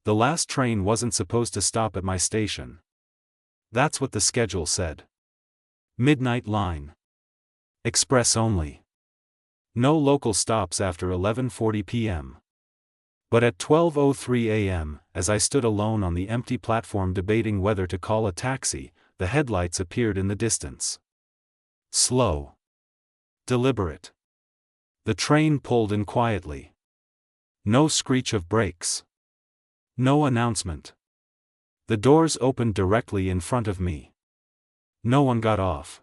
The last train wasn't supposed to stop at my station. That's what the schedule said. Midnight line. Express only. No local stops after 11:40 p.m. But at 12:03 a.m., as I stood alone on the empty platform debating whether to call a taxi, the headlights appeared in the distance. Slow. Deliberate. The train pulled in quietly. No screech of brakes. No announcement. The doors opened directly in front of me. No one got off.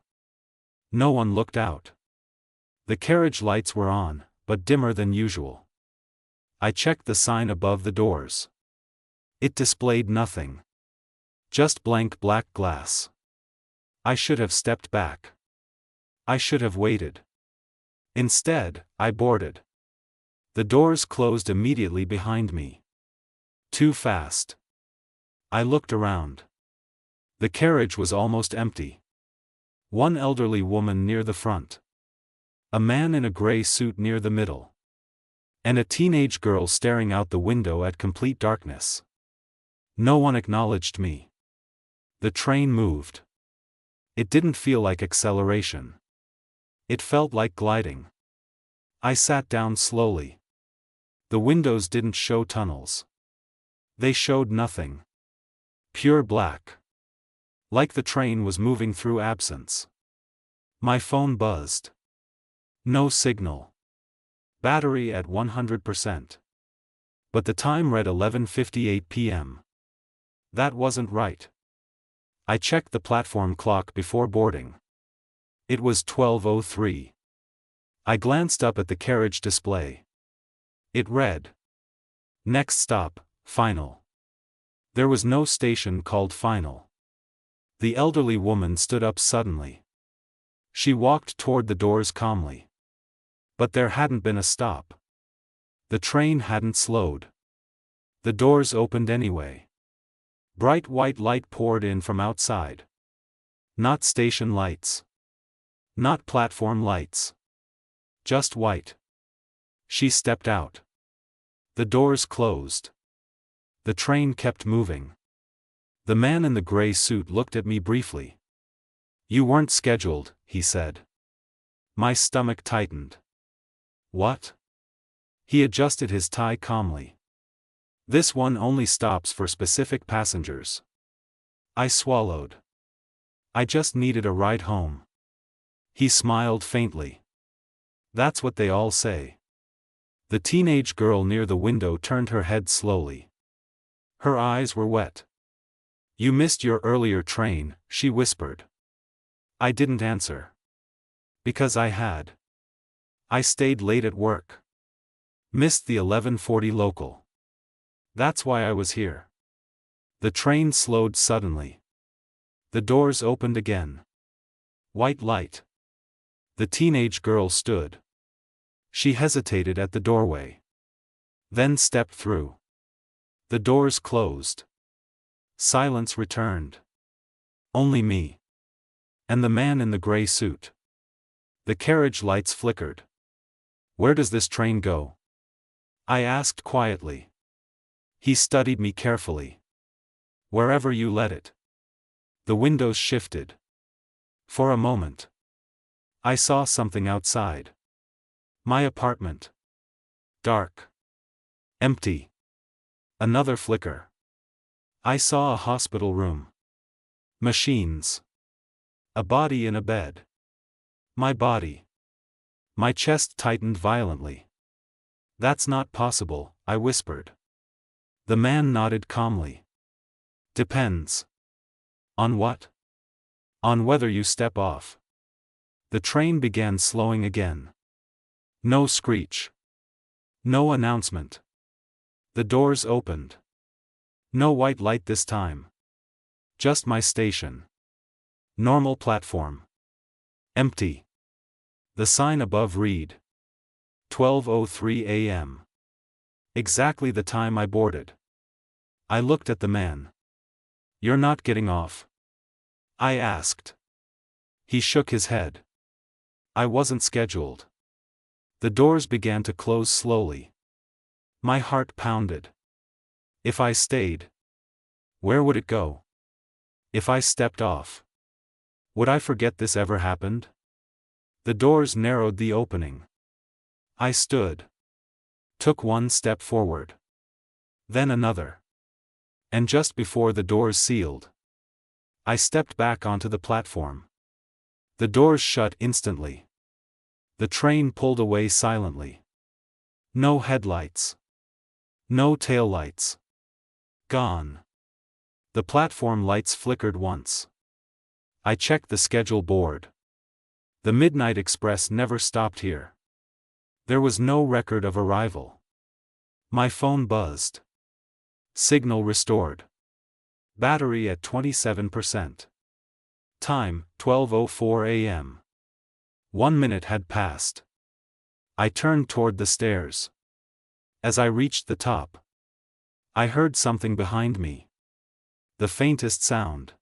No one looked out. The carriage lights were on, but dimmer than usual. I checked the sign above the doors. It displayed nothing. Just blank black glass. I should have stepped back. I should have waited. Instead, I boarded. The doors closed immediately behind me. Too fast. I looked around. The carriage was almost empty. One elderly woman near the front. A man in a gray suit near the middle. And a teenage girl staring out the window at complete darkness. No one acknowledged me. The train moved. It didn't feel like acceleration. It felt like gliding. I sat down slowly. The windows didn't show tunnels. They showed nothing. Pure black. Like the train was moving through absence. My phone buzzed. No signal. Battery at 100%. But the time read 11:58 p.m. That wasn't right. I checked the platform clock before boarding. It was 12:03. I glanced up at the carriage display. It read, "Next stop, Final." There was no station called Final. The elderly woman stood up suddenly. She walked toward the doors calmly. But there hadn't been a stop. The train hadn't slowed. The doors opened anyway. Bright white light poured in from outside. Not station lights. Not platform lights. Just white. She stepped out. The doors closed. The train kept moving. The man in the gray suit looked at me briefly. "You weren't scheduled," he said. My stomach tightened. What? He adjusted his tie calmly. "This one only stops for specific passengers." I swallowed. "I just needed a ride home." He smiled faintly. "That's what they all say." The teenage girl near the window turned her head slowly. Her eyes were wet. "You missed your earlier train," she whispered. I didn't answer. Because I had. I stayed late at work. Missed the 11:40 local. That's why I was here. The train slowed suddenly. The doors opened again. White light. The teenage girl stood. She hesitated at the doorway. Then stepped through. The doors closed. Silence returned. Only me. And the man in the gray suit. The carriage lights flickered. "Where does this train go?" I asked quietly. He studied me carefully. "Wherever you let it." The windows shifted. For a moment. I saw something outside. My apartment. Dark. Empty. Another flicker. I saw a hospital room. Machines. A body in a bed. My body. My chest tightened violently. "That's not possible," I whispered. The man nodded calmly. "Depends." "On what?" "On whether you step off." The train began slowing again. No screech. No announcement. The doors opened. No white light this time. Just my station. Normal platform. Empty. The sign above read, 12:03 a.m. Exactly the time I boarded. I looked at the man. "You're not getting off?" I asked. He shook his head. "I wasn't scheduled." The doors began to close slowly. My heart pounded. If I stayed, where would it go? If I stepped off, would I forget this ever happened? The doors narrowed the opening. I stood. Took one step forward. Then another. And just before the doors sealed, I stepped back onto the platform. The doors shut instantly. The train pulled away silently. No headlights. No taillights. Gone. The platform lights flickered once. I checked the schedule board. The Midnight Express never stopped here. There was no record of arrival. My phone buzzed. Signal restored. Battery at 27%. Time, 12:04 a.m. 1 minute had passed. I turned toward the stairs. As I reached the top, I heard something behind me. The faintest sound.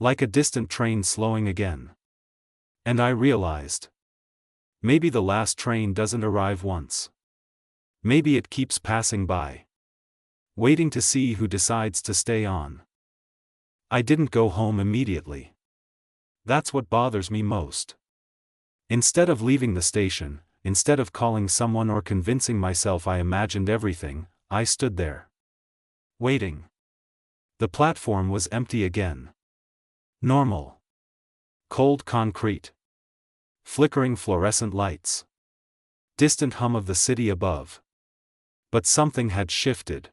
Like a distant train slowing again. And I realized. Maybe the last train doesn't arrive once. Maybe it keeps passing by. Waiting to see who decides to stay on. I didn't go home immediately. That's what bothers me most. Instead of leaving the station, instead of calling someone or convincing myself I imagined everything, I stood there. Waiting. The platform was empty again. Normal. Cold concrete. Flickering fluorescent lights. Distant hum of the city above. But something had shifted.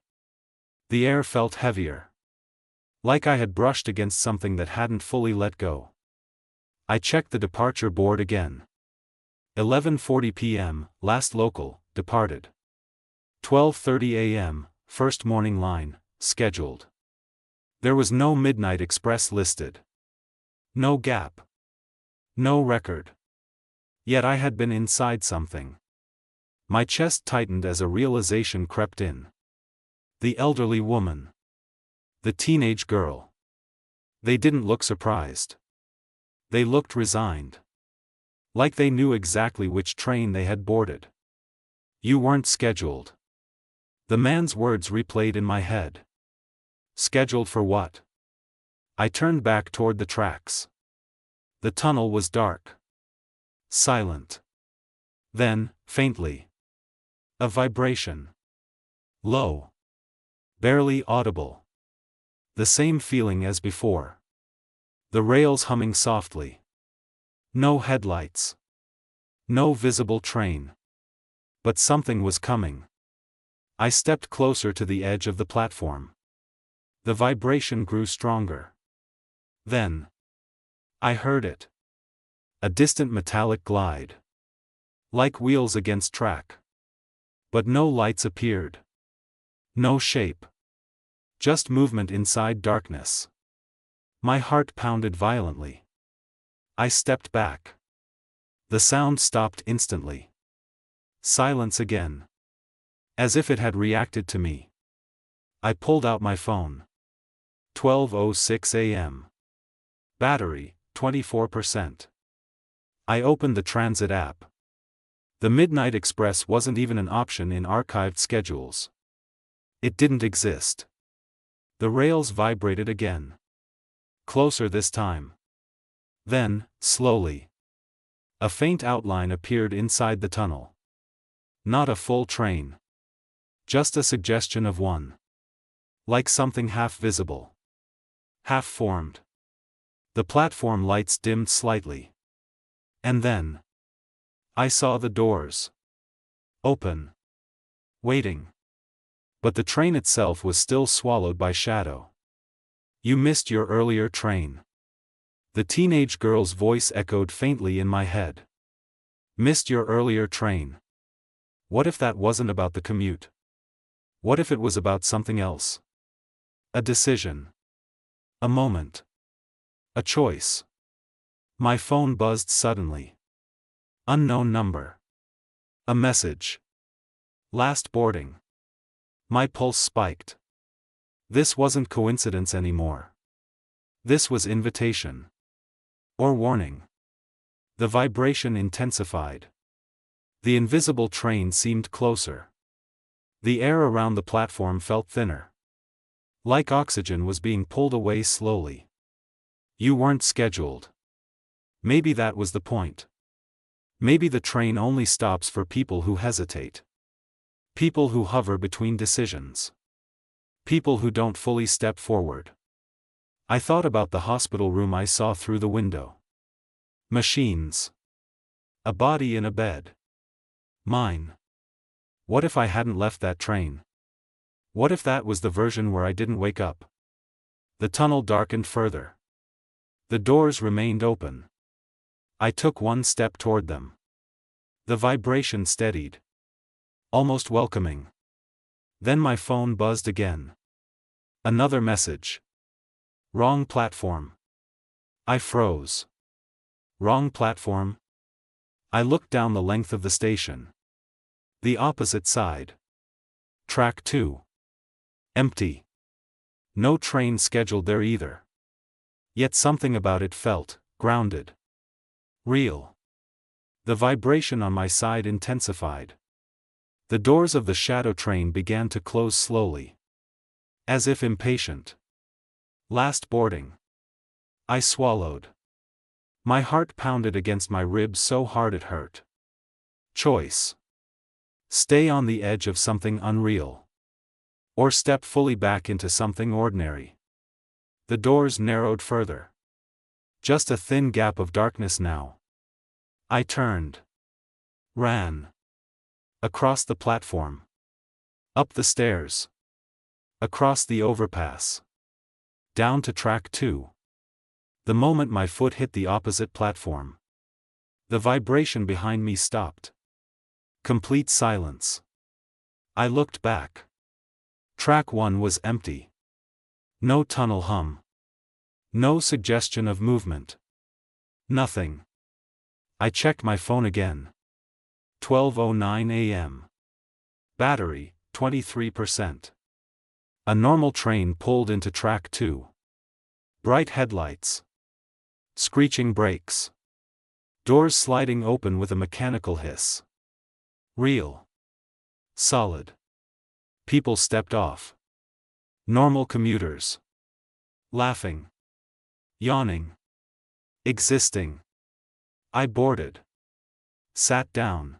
The air felt heavier. Like I had brushed against something that hadn't fully let go. I checked the departure board again. 11:40 p.m., last local, departed. 12:30 a.m., first morning line, scheduled. There was no Midnight Express listed. No gap. No record. Yet I had been inside something. My chest tightened as a realization crept in. The elderly woman. The teenage girl. They didn't look surprised. They looked resigned. Like they knew exactly which train they had boarded. You weren't scheduled. The man's words replayed in my head. Scheduled for what? I turned back toward the tracks. The tunnel was dark. Silent. Then, faintly. A vibration. Low. Barely audible. The same feeling as before. The rails humming softly. No headlights. No visible train. But something was coming. I stepped closer to the edge of the platform. The vibration grew stronger. Then. I heard it. A distant metallic glide. Like wheels against track. But no lights appeared. No shape. Just movement inside darkness. My heart pounded violently. I stepped back. The sound stopped instantly. Silence again. As if it had reacted to me. I pulled out my phone. 12:06 a.m. Battery, 24%. I opened the transit app. The Midnight Express wasn't even an option in archived schedules. It didn't exist. The rails vibrated again. Closer this time. Then, slowly. A faint outline appeared inside the tunnel. Not a full train. Just a suggestion of one. Like something half visible. Half formed. The platform lights dimmed slightly. And then. I saw the doors. Open. Waiting. But the train itself was still swallowed by shadow. You missed your earlier train. The teenage girl's voice echoed faintly in my head. Missed your earlier train. What if that wasn't about the commute? What if it was about something else? A decision. A moment. A choice. My phone buzzed suddenly. Unknown number. A message. Last boarding. My pulse spiked. This wasn't coincidence anymore. This was invitation. Or warning. The vibration intensified. The invisible train seemed closer. The air around the platform felt thinner. Like oxygen was being pulled away slowly. You weren't scheduled. Maybe that was the point. Maybe the train only stops for people who hesitate. People who hover between decisions. People who don't fully step forward. I thought about the hospital room I saw through the window. Machines. A body in a bed. Mine. What if I hadn't left that train? What if that was the version where I didn't wake up? The tunnel darkened further. The doors remained open. I took one step toward them. The vibration steadied. Almost welcoming. Then my phone buzzed again. Another message. Wrong platform. I froze. Wrong platform? I looked down the length of the station. The opposite side. Track 2. Empty. No train scheduled there either. Yet something about it felt grounded. Real. The vibration on my side intensified. The doors of the shadow train began to close slowly. As if impatient. Last boarding. I swallowed. My heart pounded against my ribs so hard it hurt. Choice. Stay on the edge of something unreal. Or step fully back into something ordinary. The doors narrowed further. Just a thin gap of darkness now. I turned. Ran. Across the platform. Up the stairs. Across the overpass. Down to track 2. The moment my foot hit the opposite platform, the vibration behind me stopped. Complete silence. I looked back. Track 1 was empty. No tunnel hum. No suggestion of movement. Nothing. I checked my phone again. 12:09 a.m. Battery, 23%. A normal train pulled into track 2. Bright headlights. Screeching brakes. Doors sliding open with a mechanical hiss. Real. Solid. People stepped off. Normal commuters. Laughing. Yawning. Existing. I boarded. Sat down.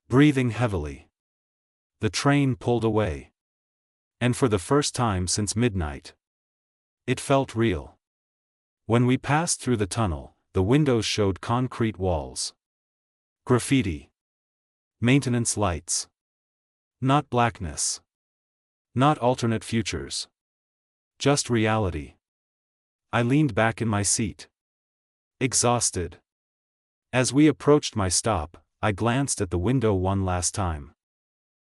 Breathing heavily. The train pulled away. And for the first time since midnight, it felt real. When we passed through the tunnel, the windows showed concrete walls. Graffiti. Maintenance lights. Not blackness. Not alternate futures. Just reality. I leaned back in my seat. Exhausted. As we approached my stop, I glanced at the window one last time.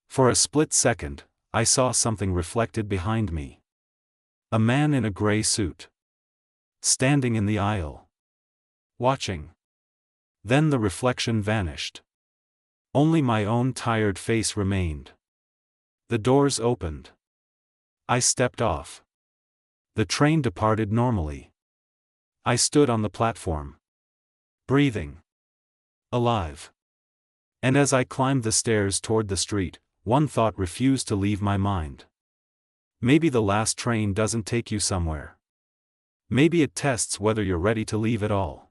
For a split second, I saw something reflected behind me. A man in a gray suit. Standing in the aisle. Watching. Then the reflection vanished. Only my own tired face remained. The doors opened. I stepped off. The train departed normally. I stood on the platform. Breathing. Alive. And as I climbed the stairs toward the street, one thought refused to leave my mind. Maybe the last train doesn't take you somewhere. Maybe it tests whether you're ready to leave at all.